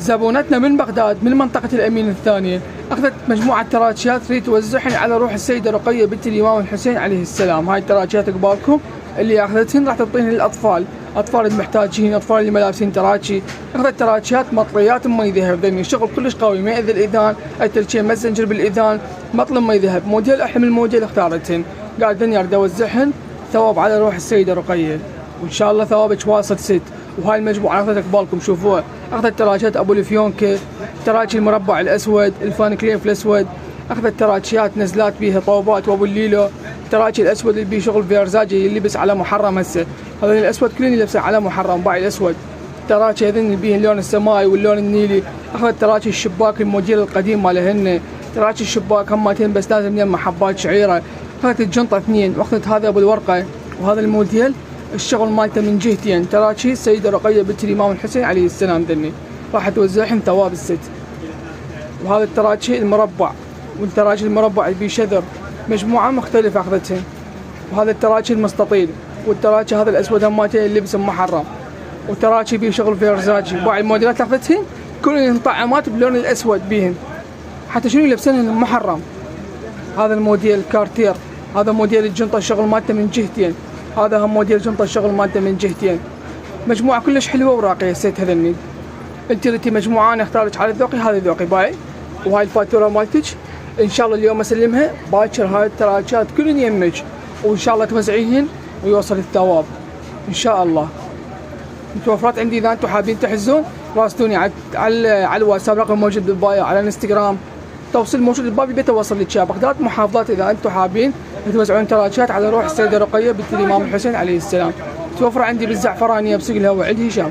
زبونتنا من بغداد من منطقة الأمين الثانية أخذت مجموعة تراجيات تريد توزعهن على روح السيدة رقية بنت الإمام الحسين عليه السلام. هاي التراجيات قبالكم اللي أخذتهن راح تعطيهن للأطفال، أطفال المحتاجين، أطفال اللي ملابسين تراجي. أخذت تراجيات مطريات مي ذهب، ذني شغل كلش قوي، ما يأذي الإذان، أتلشي مزنجر بالإذان، مطلب مي ذهب، موديل أحلى من الموديل اختارتهن. قاعد ذني أريد أوزعهن ثواب على روح السيدة رقية، وإن شاء الله ثوابك واصل ست. وهاي المجموعة أخذت قبالكم شوفوها، أخذت تراجيات أبو الفيونكة، تراجي المربع الأسود، الفان كليف الأسود، أخذت تراجيات نزلات بيها طوبات وأبو الليلو، تراجي الأسود اللي بيه شغل فيرزاجي اللي يلبس على محرم هسه، هذول الأسود كلهم يلبسه على محرم باعي الأسود. تراجي هذين اللي بيه اللون السماي واللون النيلي. أخذت تراجي الشباك الموديل القديم مالهن، تراجي الشباك همتين بس لازم يم حبات شعيرة. أخذت الجنطة اثنين، وأخذت هذا أبو الورقة وهذا الموديل الشغل مالته من جهتين، تراجي السيدة رقية بنت الإمام الحسين عليه السلام ذني راح توزعهم ثواب الست. وهذا التراجي المربع والتراجي المربع اللي بيه شذر مجموعة مختلفة أخذتهن. وهذا التراجي المستطيل والتراجي هذا الأسود هماتين اللي لبس محرم، وتراجي بيه شغل فيرزاجي. باقي الموديلات أخذتهن كلهن طعمات باللون الأسود بيهن، حتى شنو يلبسنهن محرم. هذا الموديل كارتير، هذا موديل الجنطة الشغل مالته من جهتين، هذا هم موديل جنطة الشغل مالته من جهتين. مجموعة كلش حلوة وراقية الست هذني. انت ريتي مجموعة انا اختارك على ذوقي، هذا ذوقي باي. وهاي الفاتورة مالتك ان شاء الله اليوم اسلمها، باكر هاي التراجات كلن يمك، وان شاء الله توزعيهن ويوصل الثواب ان شاء الله. متوفرات عندي اذا انتم حابين تحجزون راسلوني على الواتساب، رقم موجود بالبايو، على الانستغرام توصيل موجود بالباب البيت اوصل لك بغداد محافظات. اذا انتم حابين توزعون تراجات على روح السيدة رقية بنت الإمام الحسين عليه السلام، توفر عندي بالزعفرانية بسوق الهواء عند هشام.